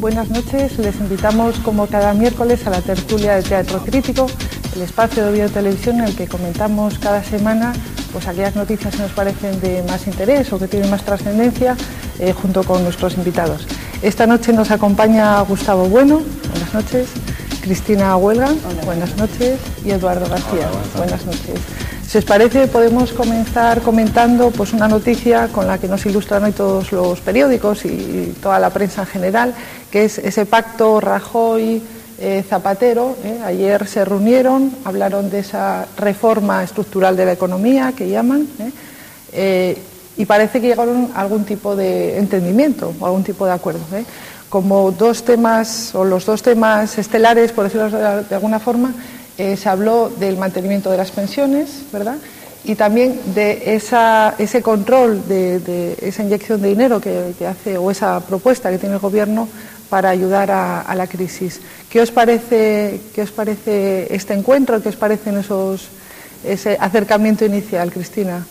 Buenas noches, les invitamos como cada miércoles a la tertulia de Teatro Crítico, el espacio de Biotelevisión en el que comentamos cada semana pues aquellas noticias que nos parecen de más interés o que tienen más trascendencia junto con nuestros invitados. Esta noche nos acompaña Gustavo Bueno, buenas noches, Cristina Huelga, buenas noches, y Eduardo García, buenas noches. Si os parece, podemos comenzar comentando pues una noticia con la que nos ilustran hoy todos los periódicos y toda la prensa en general, que es ese pacto Rajoy-Zapatero. Ayer se reunieron, hablaron de esa reforma estructural de la economía que llaman, y parece que llegaron a algún tipo de entendimiento o algún tipo de acuerdo. Como dos temas, o los dos temas estelares, por decirlo de alguna forma, se habló del mantenimiento de las pensiones, ¿verdad? Y también de ese control, de esa inyección de dinero que hace, o esa propuesta que tiene el Gobierno para ayudar a la crisis. ¿Qué os parece este encuentro? ¿Qué os parecen ese acercamiento inicial, Cristina?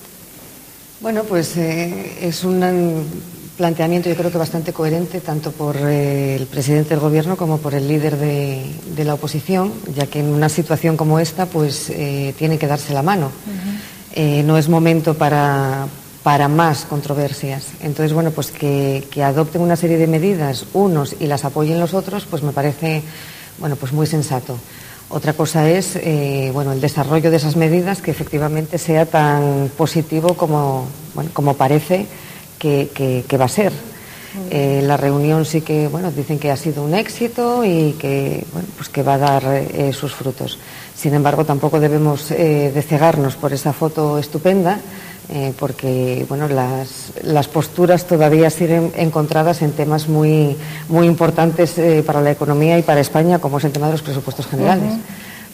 Bueno, pues es un planteamiento, yo creo que bastante coherente, tanto por el presidente del Gobierno como por el líder de la oposición, ya que en una situación como esta, pues tiene que darse la mano. No es momento para más controversias. Entonces, bueno, pues que adopten una serie de medidas unos y las apoyen los otros, pues me parece, bueno, pues muy sensato. Otra cosa es, bueno, el desarrollo de esas medidas, que efectivamente sea tan positivo como parece que va a ser. La reunión sí que, bueno, dicen que ha sido un éxito y que, bueno, pues que va a dar sus frutos. Sin embargo, tampoco debemos de cegarnos por esa foto estupenda, porque, bueno, las posturas todavía siguen encontradas en temas muy importantes para la economía y para España, como es el tema de los presupuestos generales.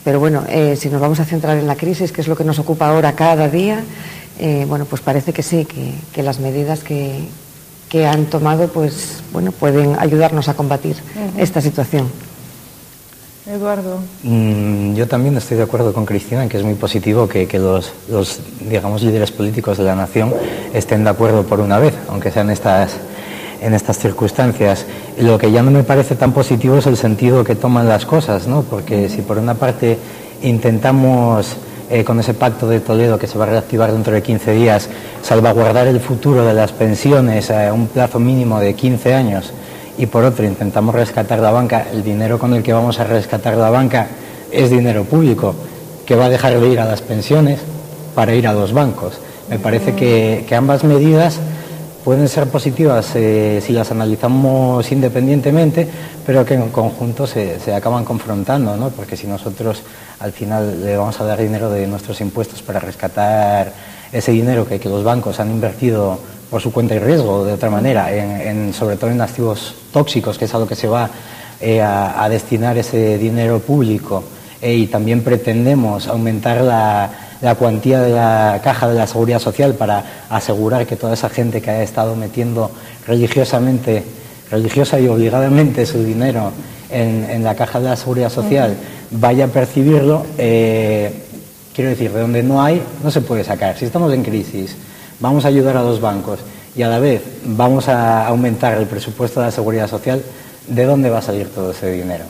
Pero bueno, si nos vamos a centrar en la crisis, que es lo que nos ocupa ahora cada día, bueno, pues parece que sí, que las medidas que han tomado, pues bueno, pueden ayudarnos a combatir esta situación. Eduardo. Yo también estoy de acuerdo con Cristina en que es muy positivo que los digamos, líderes políticos de la nación estén de acuerdo por una vez, aunque sean en estas circunstancias. Lo que ya no me parece tan positivo es el sentido que toman las cosas, ¿no? Porque si por una parte intentamos con ese pacto de Toledo, que se va a reactivar dentro de 15 días, salvaguardar el futuro de las pensiones a un plazo mínimo de 15 años, y por otro intentamos rescatar la banca, el dinero con el que vamos a rescatar la banca es dinero público, que va a dejar de ir a las pensiones para ir a los bancos. Me parece que ambas medidas pueden ser positivas si las analizamos independientemente, pero que en conjunto se acaban confrontando, ¿no? Porque si nosotros al final le vamos a dar dinero de nuestros impuestos para rescatar ese dinero que los bancos han invertido por su cuenta y riesgo, de otra manera, sobre todo en activos tóxicos, que es a lo que se va a destinar ese dinero público, y también pretendemos aumentar la cuantía de la caja de la Seguridad Social para asegurar que toda esa gente que ha estado metiendo religiosa y obligadamente su dinero en la caja de la Seguridad Social vaya a percibirlo. Quiero decir, de donde no hay, no se puede sacar. Si estamos en crisis, vamos a ayudar a los bancos y a la vez vamos a aumentar el presupuesto de la Seguridad Social, ¿de dónde va a salir todo ese dinero?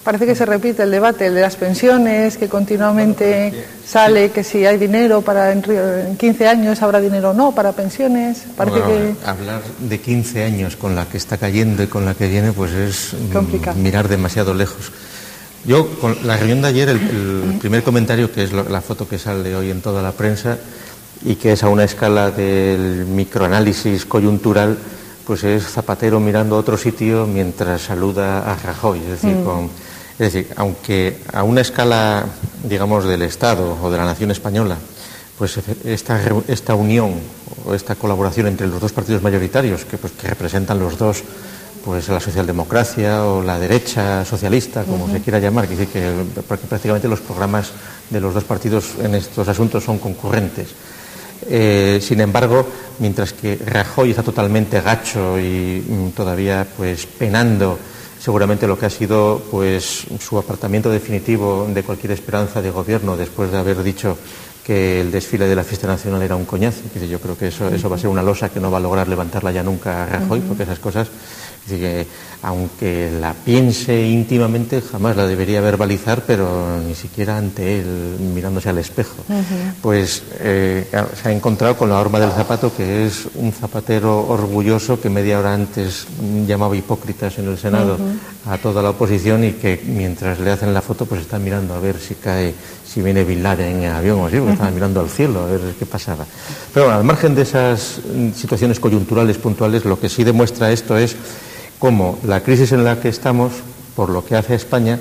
Parece que se repite el debate, el de las pensiones, que continuamente sale que si hay dinero para en 15 años habrá dinero o no para pensiones. Parece que hablar de 15 años con la que está cayendo y con la que viene, pues es complicado, mirar demasiado lejos. Yo, con la reunión de ayer, el primer comentario, que es la foto que sale hoy en toda la prensa y que es a una escala del microanálisis coyuntural, pues es Zapatero mirando a otro sitio mientras saluda a Rajoy. Es decir, aunque a una escala, digamos, del Estado o de la nación española, pues esta unión o esta colaboración entre los dos partidos mayoritarios, que representan los dos, pues la socialdemocracia o la derecha socialista, como se quiera llamar, porque prácticamente los programas de los dos partidos en estos asuntos son concurrentes. Sin embargo, mientras que Rajoy está totalmente gacho y todavía pues penando seguramente lo que ha sido pues su apartamiento definitivo de cualquier esperanza de gobierno, después de haber dicho que el desfile de la fiesta nacional era un coñazo. Yo creo que eso va a ser una losa que no va a lograr levantarla ya nunca a Rajoy, porque esas cosas Es decir, que aunque la piense íntimamente, jamás la debería verbalizar, pero ni siquiera ante él, mirándose al espejo. Pues se ha encontrado con la horma del zapato, que es un zapatero orgulloso que media hora antes llamaba hipócritas en el Senado a toda la oposición, y que mientras le hacen la foto pues está mirando a ver si cae, si viene Bin Laden en avión o así, porque estaba mirando al cielo a ver qué pasaba. Pero bueno, al margen de esas situaciones coyunturales puntuales, lo que sí demuestra esto es cómo la crisis en la que estamos, por lo que hace a España,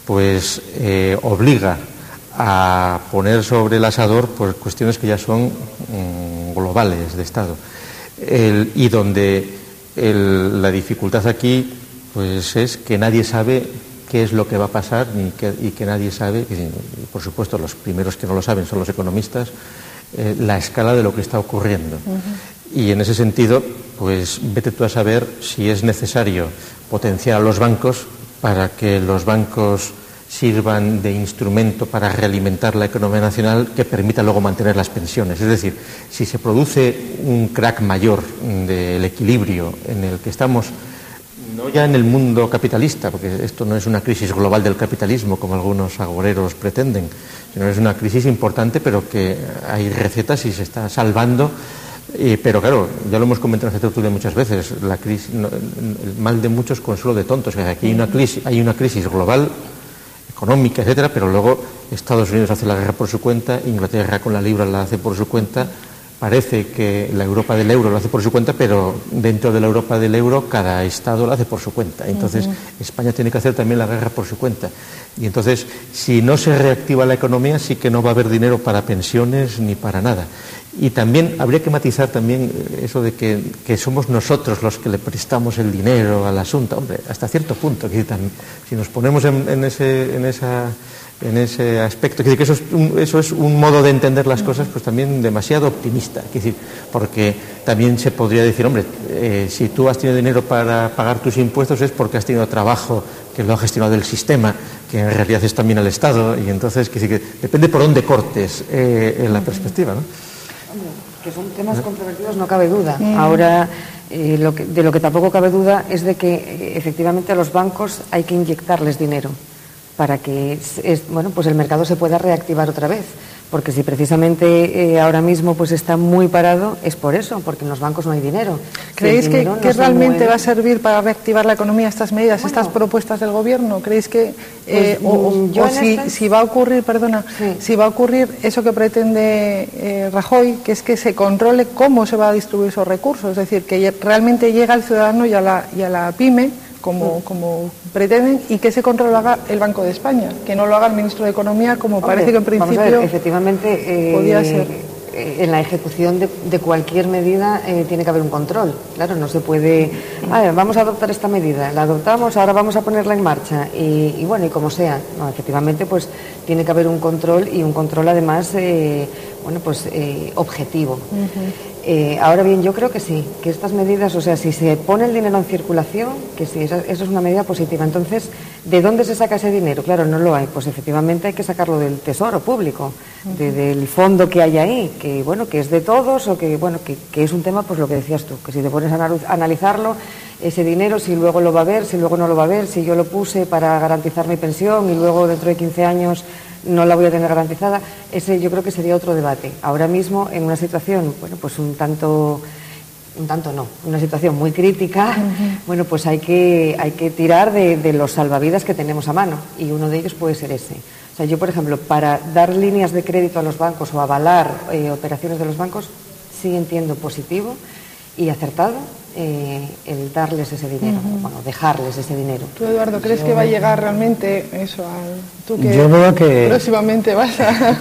pues obliga a poner sobre el asador pues cuestiones que ya son globales de Estado, y donde la dificultad aquí pues es que nadie sabe qué es lo que va a pasar y que nadie sabe, y por supuesto los primeros que no lo saben son los economistas, la escala de lo que está ocurriendo. Y en ese sentido, pues vete tú a saber si es necesario potenciar a los bancos para que los bancos sirvan de instrumento para realimentar la economía nacional que permita luego mantener las pensiones. Es decir, si se produce un crack mayor del equilibrio en el que estamos, no ya en el mundo capitalista, porque esto no es una crisis global del capitalismo como algunos agoreros pretenden, sino es una crisis importante, pero que hay recetas y se está salvando. Pero claro, ya lo hemos comentado en esta tertulia muchas veces, la crisis, el mal de muchos consuelo de tontos. Aquí hay una crisis global, económica, etcétera, pero luego Estados Unidos hace la guerra por su cuenta, Inglaterra con la libra la hace por su cuenta, parece que la Europa del euro lo hace por su cuenta, pero dentro de la Europa del euro cada Estado lo hace por su cuenta. Entonces España tiene que hacer también la guerra por su cuenta. Y entonces, si no se reactiva la economía, sí que no va a haber dinero para pensiones ni para nada. Y también habría que matizar también eso de que somos nosotros los que le prestamos el dinero al asunto. Hombre, hasta cierto punto, si nos ponemos en ese aspecto, que eso es un modo de entender las cosas pues también demasiado optimista, porque también se podría decir, hombre, si tú has tenido dinero para pagar tus impuestos es porque has tenido trabajo que lo ha gestionado el sistema, que en realidad es también el Estado, y entonces que depende por dónde cortes en la perspectiva, ¿no? Que son temas controvertidos, no cabe duda. Ahora, de lo que tampoco cabe duda es de que efectivamente a los bancos hay que inyectarles dinero para que pues el mercado se pueda reactivar otra vez. Porque si precisamente ahora mismo pues está muy parado, es por eso, porque en los bancos no hay dinero. ¿Creéis que realmente va a servir para reactivar la economía estas medidas, estas propuestas del Gobierno? ¿Creéis que si va a ocurrir, si va a ocurrir eso que pretende Rajoy, que es que se controle cómo se va a distribuir esos recursos? Es decir, que realmente llega al ciudadano y a la pyme, como pretenden, y que ese control lo haga el Banco de España, que no lo haga el ministro de Economía, como parece que en principio vamos a ver, efectivamente, podía ser. En la ejecución de cualquier medida tiene que haber un control. Claro, no se puede, vamos a adoptar esta medida, la adoptamos, ahora vamos a ponerla en marcha y bueno, y como sea. No, efectivamente, pues tiene que haber un control, y un control además objetivo. Ahora bien, yo creo que sí, que estas medidas, o sea, si se pone el dinero en circulación, que sí, eso es una medida positiva. Entonces, ¿de dónde se saca ese dinero? Claro, no lo hay. Pues efectivamente hay que sacarlo del Tesoro Público, del fondo que hay ahí, que bueno, que es de todos, o que bueno, que es un tema, pues lo que decías tú, que si te pones a analizarlo, ese dinero, si luego lo va a haber, si luego no lo va a haber, si yo lo puse para garantizar mi pensión y luego dentro de 15 años no la voy a tener garantizada, ese yo creo que sería otro debate. Ahora mismo, en una situación, bueno, pues una situación muy crítica, bueno, pues hay que tirar de los salvavidas que tenemos a mano, y uno de ellos puede ser ese. O sea, yo, por ejemplo, para dar líneas de crédito a los bancos o avalar operaciones de los bancos, sí entiendo positivo y acertado el darles ese dinero, bueno, dejarles ese dinero. ¿Tú, Eduardo, crees que va a llegar realmente eso tú que yo veo que próximamente vas a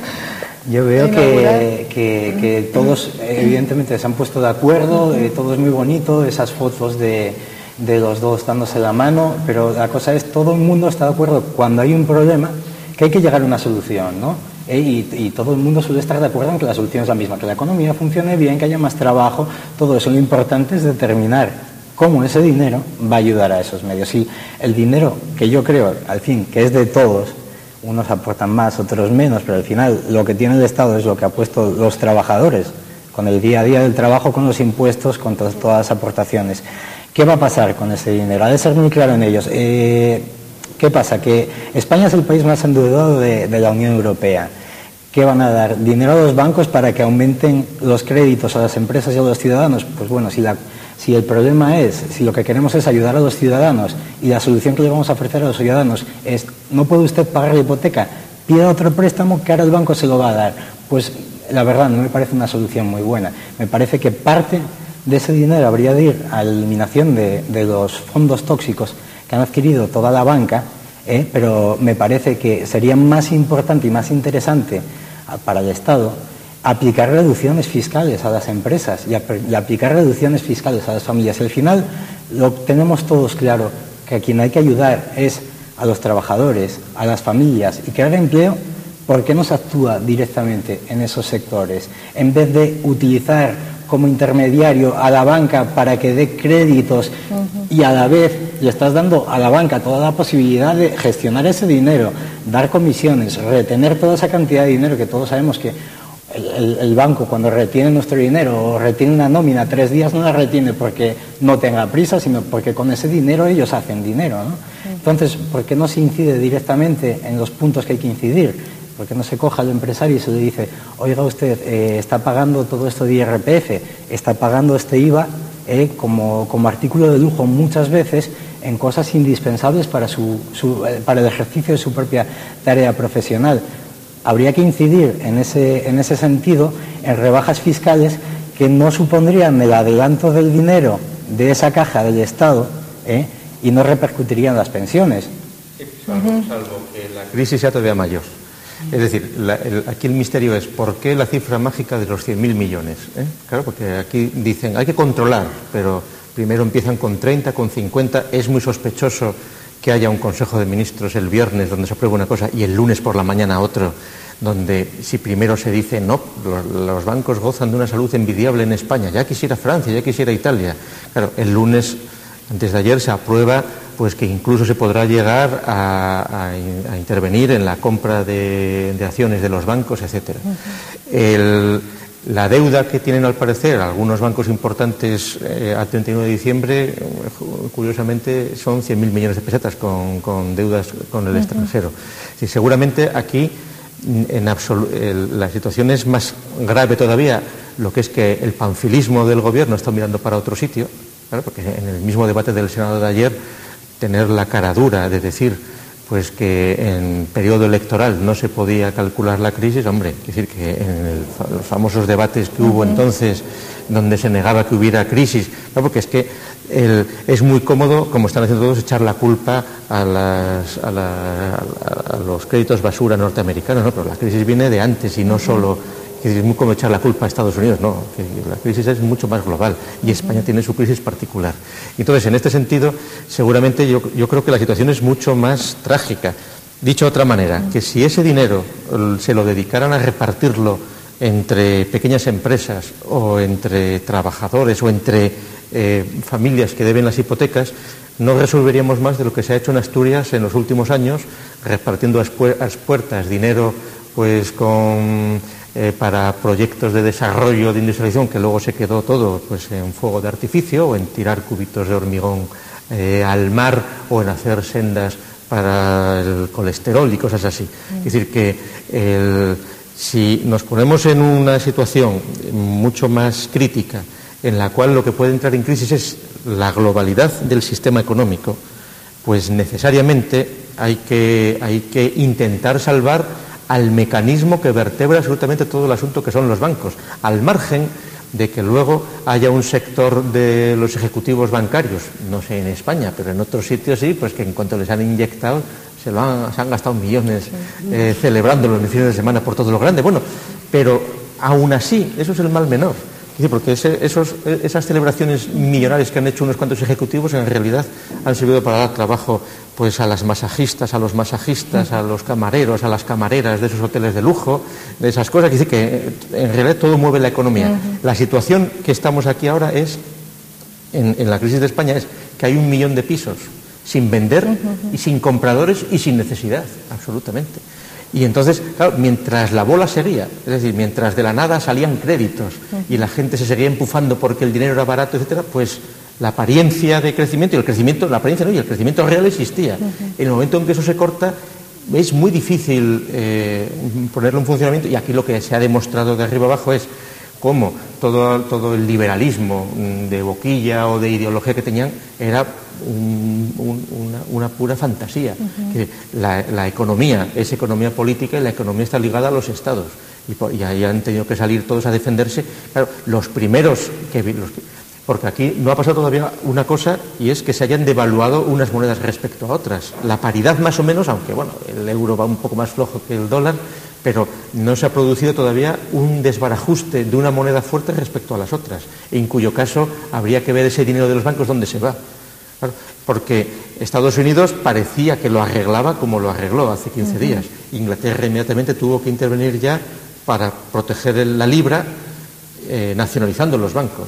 yo veo que todos evidentemente se han puesto de acuerdo, todo es muy bonito, esas fotos de los dos dándose la mano, pero la cosa es, todo el mundo está de acuerdo cuando hay un problema que hay que llegar a una solución, ¿no? Y todo el mundo suele estar de acuerdo en que la solución es la misma, que la economía funcione bien, que haya más trabajo, todo eso. Lo importante es determinar cómo ese dinero va a ayudar a esos medios. Y el dinero, que yo creo, al fin, que es de todos, unos aportan más, otros menos, pero al final lo que tiene el Estado es lo que ha puesto los trabajadores, con el día a día del trabajo, con los impuestos, con todas las aportaciones. ¿Qué va a pasar con ese dinero? Ha de ser muy claro en ellos. ¿Qué pasa? Que España es el país más endeudado de la Unión Europea. ¿Qué van a dar? ¿Dinero a los bancos para que aumenten los créditos a las empresas y a los ciudadanos? Pues bueno, si el problema es, si lo que queremos es ayudar a los ciudadanos y la solución que le vamos a ofrecer a los ciudadanos es, no puede usted pagar la hipoteca, pida otro préstamo que ahora el banco se lo va a dar. Pues la verdad no me parece una solución muy buena. Me parece que parte de ese dinero habría de ir a la eliminación de los fondos tóxicos que han adquirido toda la banca, pero me parece que sería más importante y más interesante para el Estado aplicar reducciones fiscales a las empresas y aplicar reducciones fiscales a las familias. Y al final lo tenemos todos claro, que a quien hay que ayudar es a los trabajadores, a las familias, y crear empleo. ¿Por qué no se actúa directamente en esos sectores? En vez de utilizar como intermediario a la banca para que dé créditos y a la vez le estás dando a la banca toda la posibilidad de gestionar ese dinero, dar comisiones, retener toda esa cantidad de dinero que todos sabemos que el banco cuando retiene nuestro dinero o retiene una nómina 3 días no la retiene porque no tenga prisa, sino porque con ese dinero ellos hacen dinero, ¿no? Entonces, ¿por qué no se incide directamente en los puntos que hay que incidir? ¿Por qué no se coja al empresario y se le dice, oiga usted, está pagando todo esto de IRPF, está pagando este IVA como artículo de lujo muchas veces en cosas indispensables para el ejercicio de su propia tarea profesional? Habría que incidir en ese sentido en rebajas fiscales que no supondrían el adelanto del dinero de esa caja del Estado y no repercutirían las pensiones. Salvo que la crisis sea todavía mayor. Es decir, aquí el misterio es ¿por qué la cifra mágica de los 100.000 millones? Claro, porque aquí dicen hay que controlar, pero primero empiezan con 30, con 50, es muy sospechoso que haya un Consejo de Ministros el viernes donde se apruebe una cosa y el lunes por la mañana otro, donde si primero se dice no, los bancos gozan de una salud envidiable en España, ya quisiera Francia, ya quisiera Italia. Claro, el lunes, antes de ayer, se aprueba pues que incluso se podrá llegar a intervenir en la compra de acciones de los bancos, etcétera. La deuda que tienen, al parecer, algunos bancos importantes al 31 de diciembre, curiosamente, son 100.000 millones de pesetas con deudas con el extranjero. Sí, seguramente aquí la situación es más grave todavía, lo que es que el panfilismo del gobierno está mirando para otro sitio, claro, porque en el mismo debate del Senado de ayer, tener la cara dura de decir pues que en periodo electoral no se podía calcular la crisis, hombre, es decir que en los famosos debates que hubo entonces donde se negaba que hubiera crisis, ¿no? Porque es que es muy cómodo, como están haciendo todos, echar la culpa a los créditos basura norteamericanos, ¿no? Pero la crisis viene de antes y no solo, es muy como echar la culpa a Estados Unidos, no, que la crisis es mucho más global y España tiene su crisis particular. Entonces, en este sentido, seguramente yo creo que la situación es mucho más trágica. Dicho de otra manera, que si ese dinero se lo dedicaran a repartirlo entre pequeñas empresas o entre trabajadores o entre familias que deben las hipotecas, no resolveríamos más de lo que se ha hecho en Asturias en los últimos años, repartiendo a puertas dinero pues para proyectos de desarrollo, de industrialización, que luego se quedó todo pues en fuego de artificio o en tirar cubitos de hormigón al mar o en hacer sendas para el colesterol y cosas así. Es decir, que si nos ponemos en una situación mucho más crítica, en la cual lo que puede entrar en crisis es la globalidad del sistema económico, pues necesariamente hay que intentar salvar al mecanismo que vertebra absolutamente todo el asunto, que son los bancos, al margen de que luego haya un sector de los ejecutivos bancarios, no sé en España, pero en otros sitios sí, pues que en cuanto les han inyectado se han gastado millones celebrándolo en fines de semana por todo lo grande. Bueno, pero aún así, eso es el mal menor. Porque esas celebraciones millonarias que han hecho unos cuantos ejecutivos en realidad han servido para dar trabajo pues a las masajistas, a los masajistas, a los camareros, a las camareras de esos hoteles de lujo, de esas cosas. Quiere decir que en realidad todo mueve la economía. La situación que estamos aquí ahora es, en la crisis de España, es que hay 1 millón de pisos sin vender y sin compradores y sin necesidad, absolutamente. Y entonces, claro, mientras la bola seguía, es decir, mientras de la nada salían créditos y la gente se seguía empujando porque el dinero era barato, etcétera, pues la apariencia de crecimiento y el crecimiento, la apariencia no, y el crecimiento real existía. En el momento en que eso se corta, es muy difícil ponerlo en funcionamiento, y aquí lo que se ha demostrado de arriba abajo es cómo todo el liberalismo de boquilla o de ideología que tenían era una pura fantasía. Que la economía es economía política y la economía está ligada a los estados. Y ahí han tenido que salir todos a defenderse. Claro, los primeros porque aquí no ha pasado todavía una cosa, y es que se hayan devaluado unas monedas respecto a otras. La paridad más o menos, aunque bueno, el euro va un poco más flojo que el dólar, pero no se ha producido todavía un desbarajuste de una moneda fuerte respecto a las otras, en cuyo caso habría que ver ese dinero de los bancos dónde se va. Claro, porque Estados Unidos parecía que lo arreglaba como lo arregló hace 15 días. Inglaterra inmediatamente tuvo que intervenir ya para proteger la libra, nacionalizando los bancos.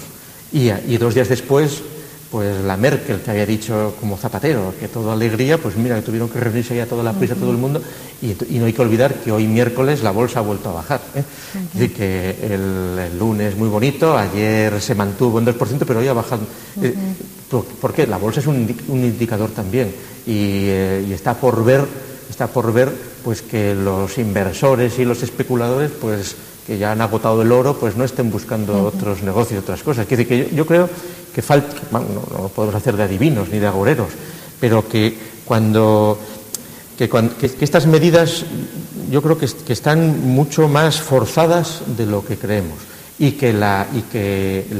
Y 2 días después, pues la Merkel, que había dicho como Zapatero que toda alegría, pues mira, que tuvieron que reunirse ya toda la prisa, todo el mundo, y no hay que olvidar que hoy miércoles la bolsa ha vuelto a bajar. Es decir, que el lunes muy bonito, ayer se mantuvo en 2%, pero hoy ha bajado. ¿Por qué? La bolsa es un indicador también, y está por ver pues que los inversores y los especuladores, pues que ya han agotado el oro, pues no estén buscando otros negocios, otras cosas. Quiere decir que yo creo que falta, bueno, no podemos hacer de adivinos ni de agoreros, pero que estas medidas yo creo que están mucho más forzadas de lo que creemos, y que la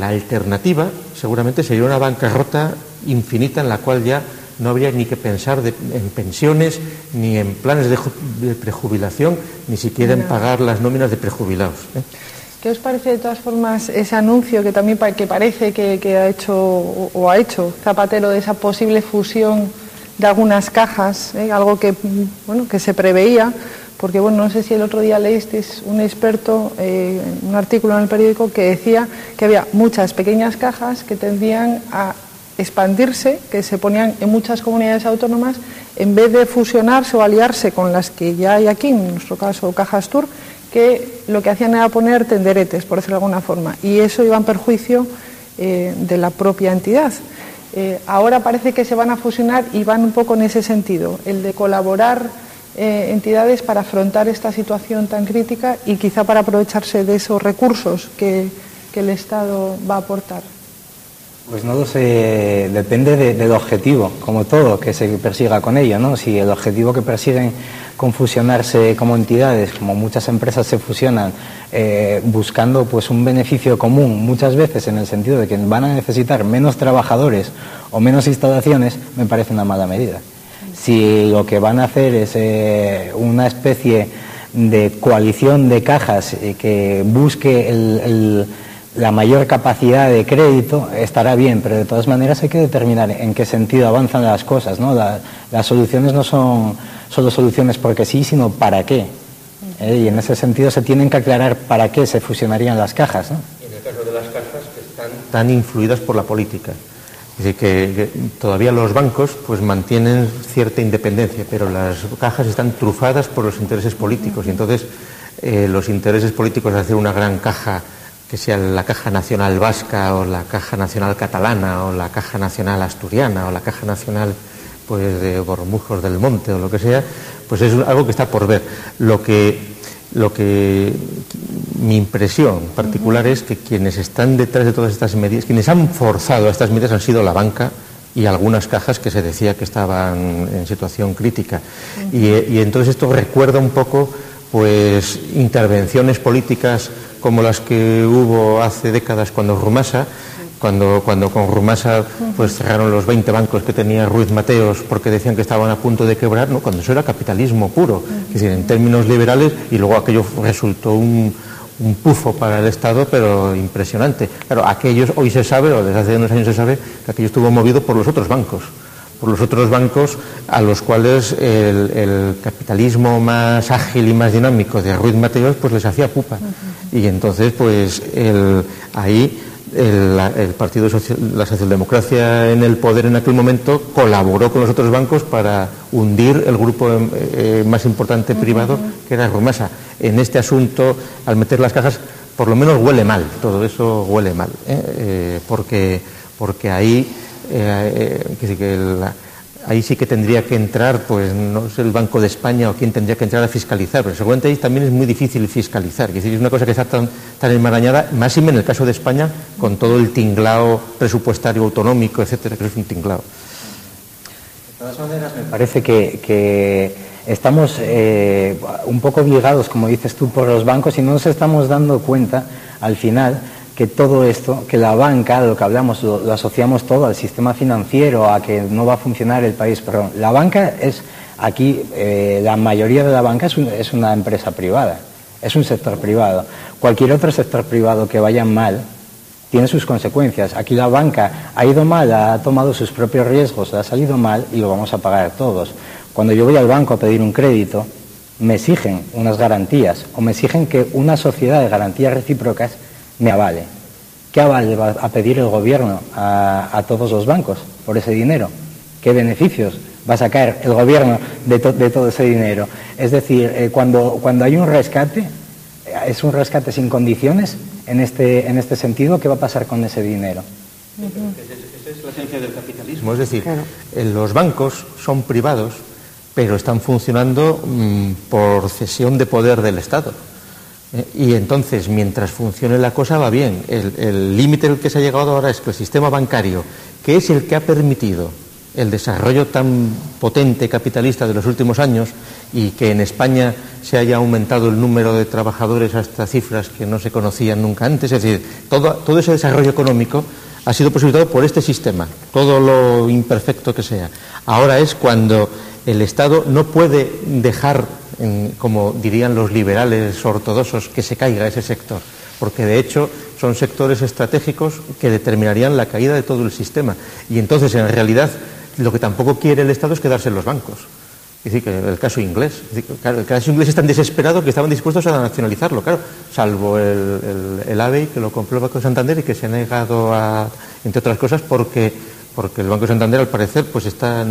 alternativa seguramente sería una bancarrota infinita en la cual ya no habría ni que pensar en pensiones, ni en planes de prejubilación, ni siquiera en pagar las nóminas de prejubilados. ¿Qué os parece de todas formas ese anuncio que también parece que ha hecho Zapatero, de esa posible fusión de algunas cajas, algo que se preveía? Porque no sé si el otro día leísteis un experto, un artículo en el periódico que decía que había muchas pequeñas cajas que tendían a expandirse, que se ponían en muchas comunidades autónomas, en vez de fusionarse o aliarse con las que ya hay aquí, en nuestro caso Cajas Tour, que lo que hacían era poner tenderetes, por decirlo de alguna forma, y eso iba en perjuicio de la propia entidad. Ahora parece que se van a fusionar y van un poco en ese sentido, el de colaborar entidades para afrontar esta situación tan crítica y quizá para aprovecharse de esos recursos que el Estado va a aportar. Pues no lo sé, depende del objetivo, como todo, que se persiga con ello, ¿no? Si el objetivo que persiguen con fusionarse como entidades, como muchas empresas se fusionan, buscando pues un beneficio común, muchas veces en el sentido de que van a necesitar menos trabajadores o menos instalaciones, me parece una mala medida. Si lo que van a hacer es una especie de coalición de cajas que busque la mayor capacidad de crédito, estará bien, pero de todas maneras hay que determinar en qué sentido avanzan las cosas, ¿no? Las soluciones no son solo soluciones porque sí, sino para qué. Y en ese sentido se tienen que aclarar para qué se fusionarían las cajas, ¿no? En el caso de las cajas, que están tan influidas por la política. Es decir, que todavía los bancos pues mantienen cierta independencia, pero las cajas están trufadas por los intereses políticos, y entonces los intereses políticos de hacer una gran caja, que sea la Caja Nacional Vasca o la Caja Nacional Catalana o la Caja Nacional Asturiana o la Caja Nacional pues de Bormujos del Monte o lo que sea, pues es algo que está por ver. Lo que mi impresión particular es que quienes están detrás de todas estas medidas, quienes han forzado estas medidas han sido la banca y algunas cajas que se decía que estaban en situación crítica. Y entonces esto recuerda un poco pues intervenciones políticas como las que hubo hace décadas cuando Rumasa, cuando con Rumasa pues cerraron los 20 bancos que tenía Ruiz Mateos porque decían que estaban a punto de quebrar, ¿no? Cuando eso era capitalismo puro, es decir, en términos liberales, y luego aquello resultó un pufo para el Estado, pero impresionante. Claro, aquellos, hoy se sabe, o desde hace unos años se sabe, que aquello estuvo movido por los otros bancos a los cuales el capitalismo más ágil y más dinámico de Ruiz Mateos pues les hacía pupa. Y entonces pues ahí el Partido la Socialdemocracia en el poder en aquel momento colaboró con los otros bancos para hundir el grupo más importante privado, que era Rumasa. En este asunto, al meter las cajas, por lo menos huele mal, todo eso huele mal, porque ahí ahí sí que tendría que entrar, pues no sé, el Banco de España o quién tendría que entrar a fiscalizar, pero seguramente ahí también es muy difícil fiscalizar. Es decir, es una cosa que está tan enmarañada, más en el caso de España, con todo el tinglao presupuestario autonómico, etcétera, que es un tinglao. De todas maneras, me parece que estamos un poco obligados, como dices tú, por los bancos y no nos estamos dando cuenta, al final, que todo esto, que la banca, lo que hablamos, lo asociamos todo al sistema financiero, a que no va a funcionar el país. Perdón, la banca es, aquí, la mayoría de la banca es una empresa privada, es un sector privado. Cualquier otro sector privado que vaya mal tiene sus consecuencias. Aquí la banca ha ido mal, ha tomado sus propios riesgos, ha salido mal y lo vamos a pagar todos. Cuando yo voy al banco a pedir un crédito, me exigen unas garantías o me exigen que una sociedad de garantías recíprocas me avale. ¿Qué avale va a pedir el gobierno a todos los bancos por ese dinero? ¿Qué beneficios va a sacar el gobierno de todo ese dinero? Es decir, cuando hay un rescate, es un rescate sin condiciones en este sentido. ¿Qué va a pasar con ese dinero? Esa es la esencia del capitalismo. Es decir, los bancos son privados, pero están funcionando por cesión de poder del Estado. Y entonces, mientras funcione la cosa, va bien. El límite al que se ha llegado ahora es que el sistema bancario, que es el que ha permitido el desarrollo tan potente capitalista de los últimos años y que en España se haya aumentado el número de trabajadores hasta cifras que no se conocían nunca antes, es decir, todo ese desarrollo económico ha sido posibilitado por este sistema, todo lo imperfecto que sea. Ahora es cuando el Estado no puede dejar, como dirían los liberales ortodoxos, que se caiga ese sector, porque de hecho son sectores estratégicos que determinarían la caída de todo el sistema. Y entonces, en realidad, lo que tampoco quiere el Estado es quedarse en los bancos. Es decir, que el caso inglés. Es decir, claro, el caso inglés es tan desesperado que estaban dispuestos a nacionalizarlo, claro, salvo el ABE, que lo compró el Banco de Santander y que se ha negado a, entre otras cosas, porque el Banco de Santander, al parecer, pues está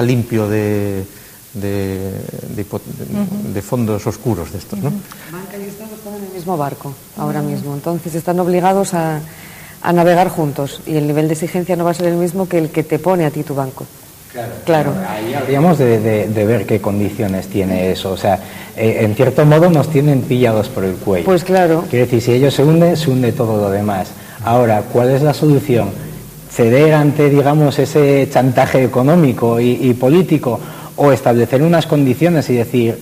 limpio de fondos oscuros de estos, ¿no? Banca y Estado están en el mismo barco ahora mismo, entonces están obligados a navegar juntos y el nivel de exigencia no va a ser el mismo que el que te pone a ti tu banco. Claro. Ahí habríamos de ver qué condiciones tiene eso. O sea, en cierto modo nos tienen pillados por el cuello. Pues claro. Quiere decir, si ellos se hunde todo lo demás. Ahora, ¿cuál es la solución? ¿Ceder ante, digamos, ese chantaje económico y político o establecer unas condiciones y decir,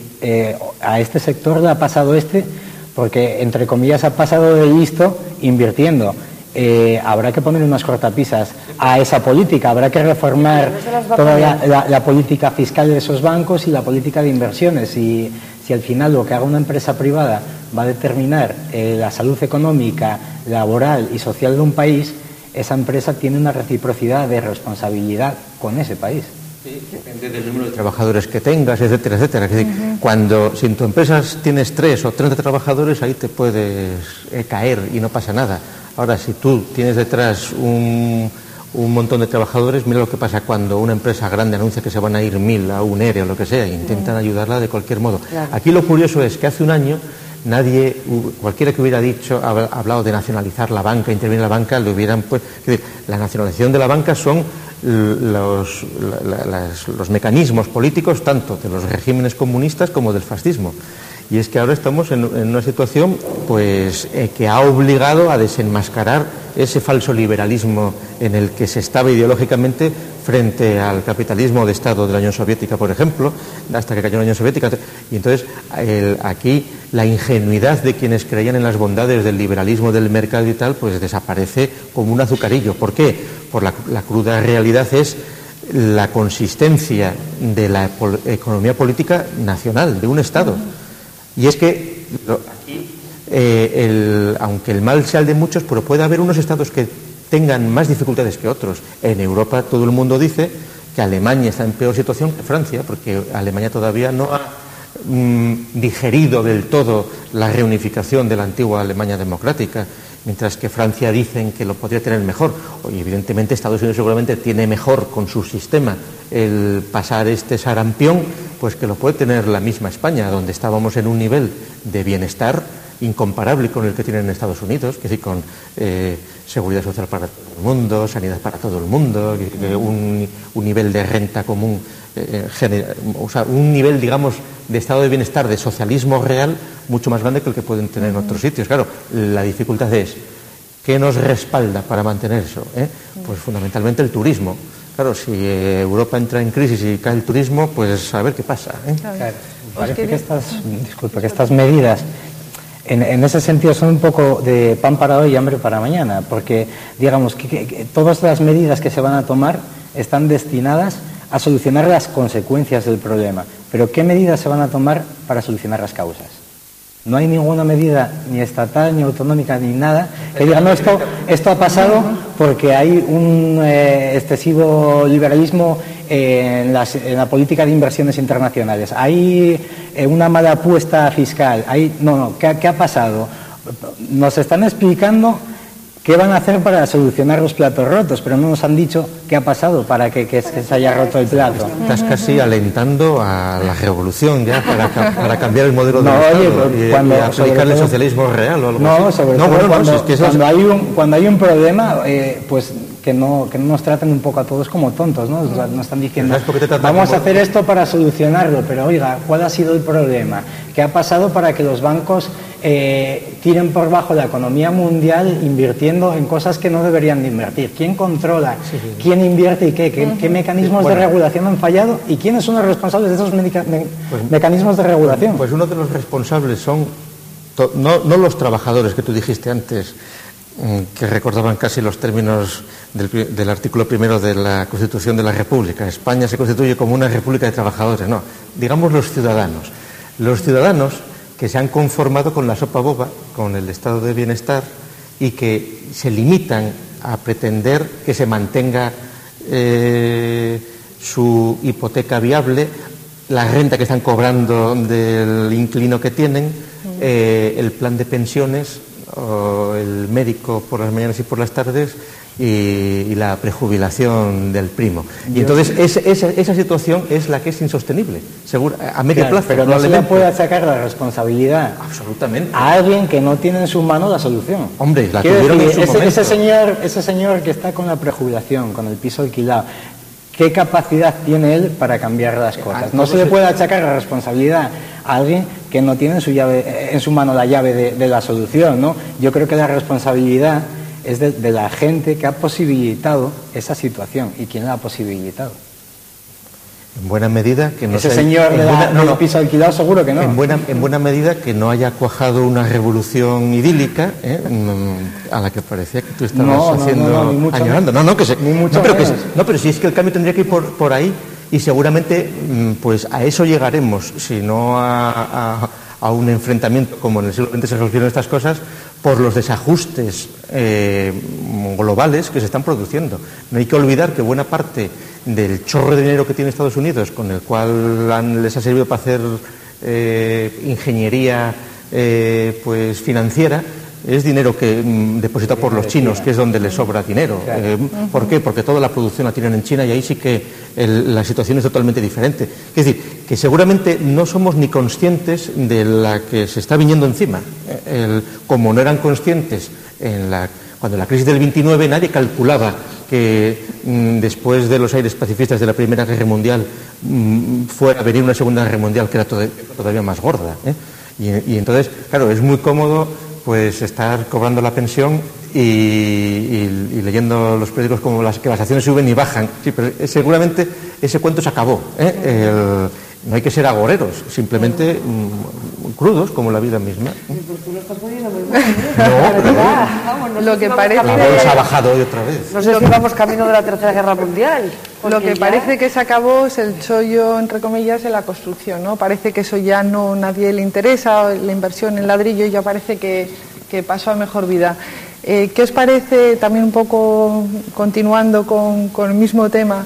a este sector le ha pasado porque, entre comillas, ha pasado de listo invirtiendo? Habrá que poner unas cortapisas a esa política, habrá que reformar toda la política fiscal de esos bancos y la política de inversiones. Si al final lo que haga una empresa privada va a determinar la salud económica, laboral y social de un país, esa empresa tiene una reciprocidad de responsabilidad con ese país. Sí, depende del número de trabajadores que tengas, etcétera, etcétera. Es decir, si en tu empresa tienes 3 o 30 trabajadores, ahí te puedes caer y no pasa nada. Ahora, si tú tienes detrás un montón de trabajadores, mira lo que pasa cuando una empresa grande anuncia que se van a ir 1000 a un ERE o lo que sea, e intentan ayudarla de cualquier modo. Claro. Aquí lo curioso es que hace un año cualquiera que hubiera hablado de nacionalizar la banca, intervenir en la banca, le hubieran pues, la nacionalización de la banca son los mecanismos políticos tanto de los regímenes comunistas como del fascismo. Y es que ahora estamos en una situación pues, que ha obligado a desenmascarar ese falso liberalismo en el que se estaba ideológicamente frente al capitalismo de Estado de la Unión Soviética, por ejemplo, hasta que cayó la Unión Soviética. Y entonces aquí la ingenuidad de quienes creían en las bondades del liberalismo del mercado y tal, pues desaparece como un azucarillo. ¿Por qué? Por la cruda realidad es la consistencia de la economía política nacional, de un Estado. Y es que aquí, aunque el mal sea el de muchos, pero puede haber unos estados que tengan más dificultades que otros. En Europa todo el mundo dice que Alemania está en peor situación que Francia, porque Alemania todavía no ha digerido del todo la reunificación de la antigua Alemania democrática, mientras que Francia dicen que lo podría tener mejor. Y evidentemente Estados Unidos seguramente tiene mejor con su sistema el pasar este sarampión, pues que lo puede tener la misma España, donde estábamos en un nivel de bienestar incomparable con el que tienen en Estados Unidos, es decir, con seguridad social para todo el mundo, sanidad para todo el mundo, un nivel de renta común, o sea, un nivel, digamos, de estado de bienestar, de socialismo real, mucho más grande que el que pueden tener en otros sitios. Claro, la dificultad es, ¿qué nos respalda para mantener eso? Pues fundamentalmente el turismo. Claro, si Europa entra en crisis y cae el turismo, pues a ver qué pasa. Claro, parece que estas medidas en ese sentido son un poco de pan para hoy y hambre para mañana, porque digamos que todas las medidas que se van a tomar están destinadas a solucionar las consecuencias del problema, pero ¿qué medidas se van a tomar para solucionar las causas? No hay ninguna medida, ni estatal, ni autonómica, ni nada, que diga, no, esto ha pasado porque hay un excesivo liberalismo en la política de inversiones internacionales, hay una mala apuesta fiscal, ¿qué ha pasado? Nos están explicando qué van a hacer para solucionar los platos rotos, pero no nos han dicho qué ha pasado para que se haya roto el plato. Estás casi alentando a la revolución ya para cambiar el modelo de Estado y aplicar el socialismo real o algo así. Sobre todo cuando hay un problema, pues que no nos traten un poco a todos como tontos, ¿no? O sea, nos están diciendo, vamos a hacer esto para solucionarlo, pero oiga, ¿cuál ha sido el problema? ¿Qué ha pasado para que los bancos tiren por bajo la economía mundial invirtiendo en cosas que no deberían de invertir? ¿Quién controla? ¿Quién invierte y qué? ¿Qué mecanismos de regulación han fallado? ¿Y quiénes son los responsables de esos mecanismos de regulación? Pues uno de los responsables son no los trabajadores que tú dijiste antes, que recordaban casi los términos del artículo primero de la Constitución de la República. España se constituye como una república de trabajadores. No, digamos los ciudadanos. Los ciudadanos que se han conformado con la sopa boba, con el estado de bienestar, y que se limitan a pretender que se mantenga su hipoteca viable, la renta que están cobrando del inquilino que tienen, el plan de pensiones, o el médico por las mañanas y por las tardes, y la prejubilación del primo. Y entonces esa situación es la que es insostenible, seguro, a medio plazo. Pero no se le puede achacar la responsabilidad absolutamente a alguien que no tiene en su mano la solución. Hombre, la tuvieron en su momento. Ese señor que está con la prejubilación, con el piso alquilado, ¿qué capacidad tiene él para cambiar las cosas? No se le puede achacar la responsabilidad a alguien que no tiene en su mano la llave de la solución, ¿no? Yo creo que la responsabilidad es de la gente que ha posibilitado esa situación. ¿Y quién la ha posibilitado? En buena medida que no ese señor del piso alquilado, seguro que no. En buena medida que no haya cuajado una revolución idílica, a la que parecía que tú estabas añorando. Pero si es que el cambio tendría que ir por ahí, y seguramente pues a eso llegaremos, si no a un enfrentamiento como en el siglo XX se resolvieron estas cosas, por los desajustes globales que se están produciendo. No hay que olvidar que buena parte del chorro de dinero que tiene Estados Unidos, con el cual les ha servido para hacer ingeniería pues financiera, es dinero que depositado por los chinos, que es donde les sobra dinero. ¿Por qué? Porque toda la producción la tienen en China, y ahí sí que la situación es totalmente diferente. Es decir, que seguramente no somos ni conscientes de la que se está viniendo encima. Como no eran conscientes cuando la crisis del 29, nadie calculaba que después de los aires pacifistas de la Primera Guerra Mundial fuera a venir una Segunda Guerra Mundial que era todavía más gorda. Y entonces, claro, es muy cómodo pues estar cobrando la pensión y leyendo los periódicos como que las acciones suben y bajan. Sí, pero seguramente ese cuento se acabó. No hay que ser agoreros, simplemente crudos como la vida misma. Tú lo estás poniendo muy mal. No, lo que parece... La bolsa ha bajado hoy otra vez. No sé si vamos camino de la Tercera Guerra Mundial. Lo que parece que se acabó es el chollo, entre comillas, en la construcción, ¿no? Parece que eso ya nadie le interesa, la inversión en ladrillo ya parece que pasó a mejor vida. ¿Qué os parece, también un poco continuando con el mismo tema,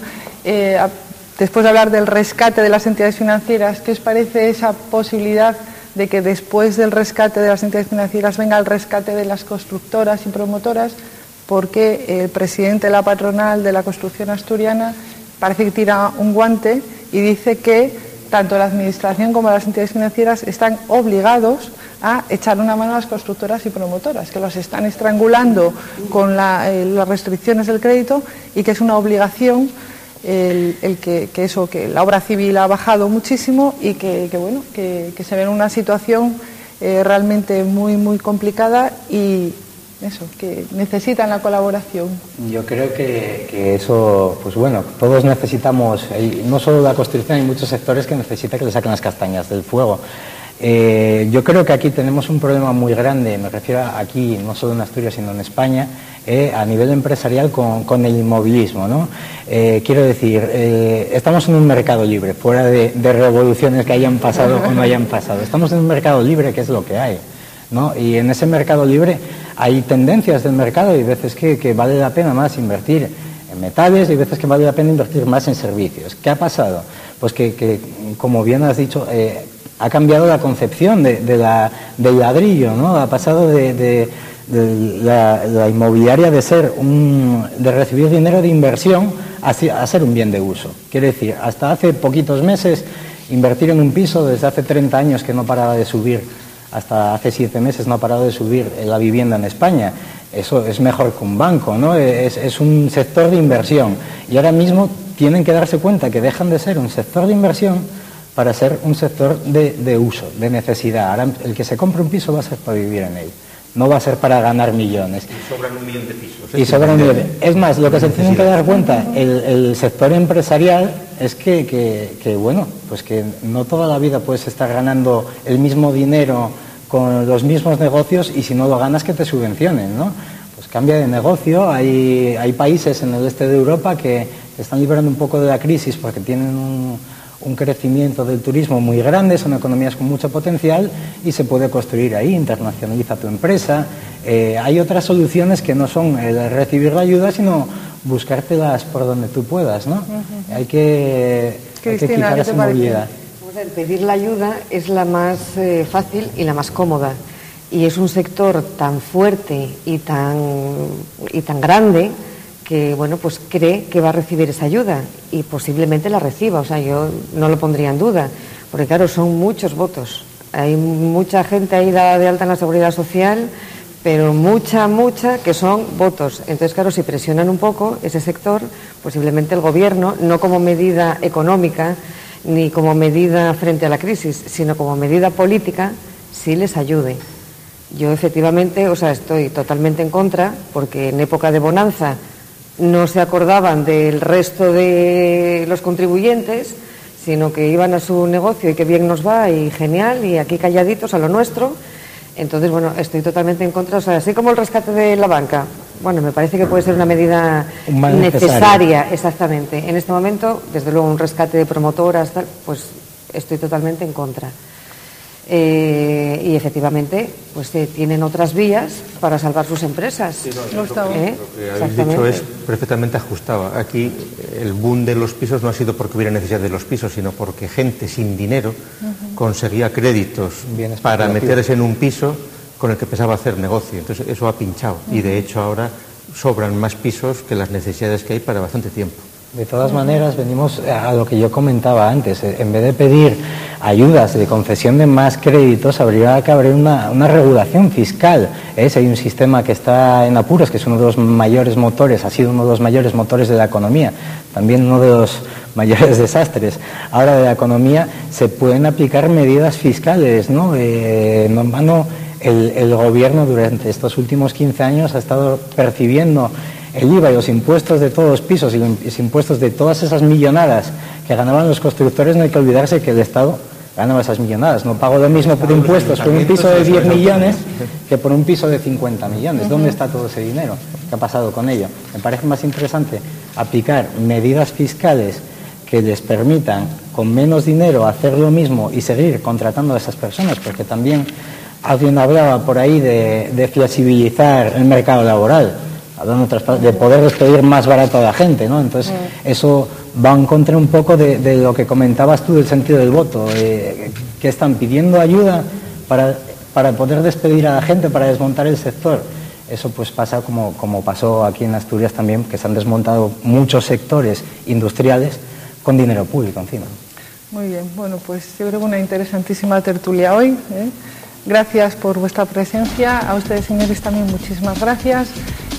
después de hablar del rescate de las entidades financieras, qué os parece esa posibilidad de que después del rescate de las entidades financieras venga el rescate de las constructoras y promotoras? Porque el presidente de la patronal de la construcción asturiana parece que tira un guante y dice que tanto la Administración como las entidades financieras están obligados a echar una mano a las constructoras y promotoras, que los están estrangulando con las restricciones del crédito, y que es una obligación que la obra civil ha bajado muchísimo y que se ve en una situación realmente muy complicada, y eso, que necesitan la colaboración. Yo creo que eso, pues bueno, todos necesitamos, no solo la construcción, hay muchos sectores que necesitan que le saquen las castañas del fuego. Yo creo que aquí tenemos un problema muy grande, me refiero a aquí, no solo en Asturias, sino en España, a nivel empresarial con el inmovilismo, ¿no? Quiero decir, estamos en un mercado libre, fuera de revoluciones que hayan pasado o no hayan pasado. Estamos en un mercado libre, que es lo que hay, ¿no? Y en ese mercado libre hay tendencias del mercado, y veces que vale la pena más invertir en metales, y veces que vale la pena invertir más en servicios. ¿Qué ha pasado? Pues que como bien has dicho, ha cambiado la concepción del ladrillo, ¿no? Ha pasado de la inmobiliaria de recibir dinero de inversión a ser un bien de uso. Quiere decir, hasta hace poquitos meses, invertir en un piso, desde hace 30 años que no paraba de subir, hasta hace 7 meses no ha parado de subir la vivienda en España. Eso es mejor que un banco, ¿no? Es un sector de inversión, y ahora mismo tienen que darse cuenta que dejan de ser un sector de inversión para ser un sector de uso, de necesidad. Ahora el que se compre un piso va a ser para vivir en él, no va a ser para ganar millones. Y sobran 1 millón de pisos. Y sobran 1 millón. Es más, lo que se tienen que dar cuenta el sector empresarial es que bueno, pues que no toda la vida puedes estar ganando el mismo dinero con los mismos negocios, y si no lo ganas, que te subvencionen, ¿no? Pues cambia de negocio. Hay países en el este de Europa que están librando un poco de la crisis porque tienen un crecimiento del turismo muy grande, son economías con mucho potencial, y se puede construir ahí, internacionaliza tu empresa. Hay otras soluciones que no son el recibir la ayuda, sino buscártelas por donde tú puedas, ¿no? Hay que quitar esa movilidad. Pedir la ayuda es la más fácil y la más cómoda, y es un sector tan fuerte y tan grande que, bueno, pues cree que va a recibir esa ayuda, y posiblemente la reciba. O sea, yo no lo pondría en duda, porque claro, son muchos votos. Hay mucha gente ahí dada de alta en la Seguridad Social, pero mucha que son votos. Entonces, claro, si presionan un poco ese sector, posiblemente el Gobierno, no como medida económica ni como medida frente a la crisis, sino como medida política, sí les ayude. Yo efectivamente, o sea, estoy totalmente en contra, porque en época de bonanza no se acordaban del resto de los contribuyentes, sino que iban a su negocio y qué bien nos va y genial, y aquí calladitos a lo nuestro. Entonces, bueno, estoy totalmente en contra. O sea, así como el rescate de la banca, bueno, me parece que puede ser una medida necesaria, exactamente. En este momento, desde luego, un rescate de promotoras, tal, pues estoy totalmente en contra. Y efectivamente, pues tienen otras vías para salvar sus empresas. Sí, no, lo que habéis dicho es perfectamente ajustado. Aquí el boom de los pisos no ha sido porque hubiera necesidad de los pisos, sino porque gente sin dinero conseguía créditos para meterse en un piso con el que empezaba a hacer negocio. Entonces eso ha pinchado, y de hecho ahora sobran más pisos que las necesidades que hay para bastante tiempo. De todas maneras, venimos a lo que yo comentaba antes. En vez de pedir ayudas de concesión de más créditos, habría que abrir una regulación fiscal. Si hay un sistema que está en apuros, que es uno de los mayores motores, ha sido uno de los mayores motores de la economía, también uno de los mayores desastres ahora de la economía, se pueden aplicar medidas fiscales, ¿no? El Gobierno durante estos últimos 15 años ha estado percibiendo el IVA y los impuestos de todos los pisos y los impuestos de todas esas millonadas que ganaban los constructores. No hay que olvidarse que el Estado ganaba esas millonadas. No pago lo mismo por impuestos por un piso de 10 millones que por un piso de 50 millones. ¿Dónde está todo ese dinero? ¿Qué ha pasado con ello? Me parece más interesante aplicar medidas fiscales que les permitan con menos dinero hacer lo mismo y seguir contratando a esas personas, porque también alguien hablaba por ahí de flexibilizar el mercado laboral, de poder despedir más barato a la gente, ¿no? Entonces, eso va en contra un poco de lo que comentabas tú del sentido del voto, que están pidiendo ayuda para poder despedir a la gente, para desmontar el sector. Eso pues pasa como pasó aquí en Asturias también, que se han desmontado muchos sectores industriales con dinero público encima. Muy bien, bueno, pues yo creo que una interesantísima tertulia hoy, ¿eh? Gracias por vuestra presencia. A ustedes, señores, también muchísimas gracias.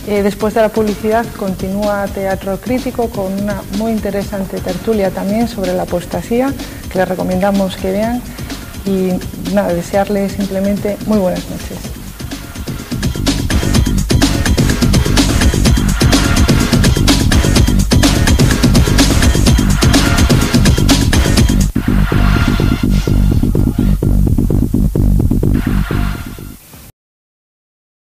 Después de la publicidad continúa Teatro Crítico con una muy interesante tertulia también sobre la apostasía, que les recomendamos que vean. Y nada, desearles simplemente muy buenas noches.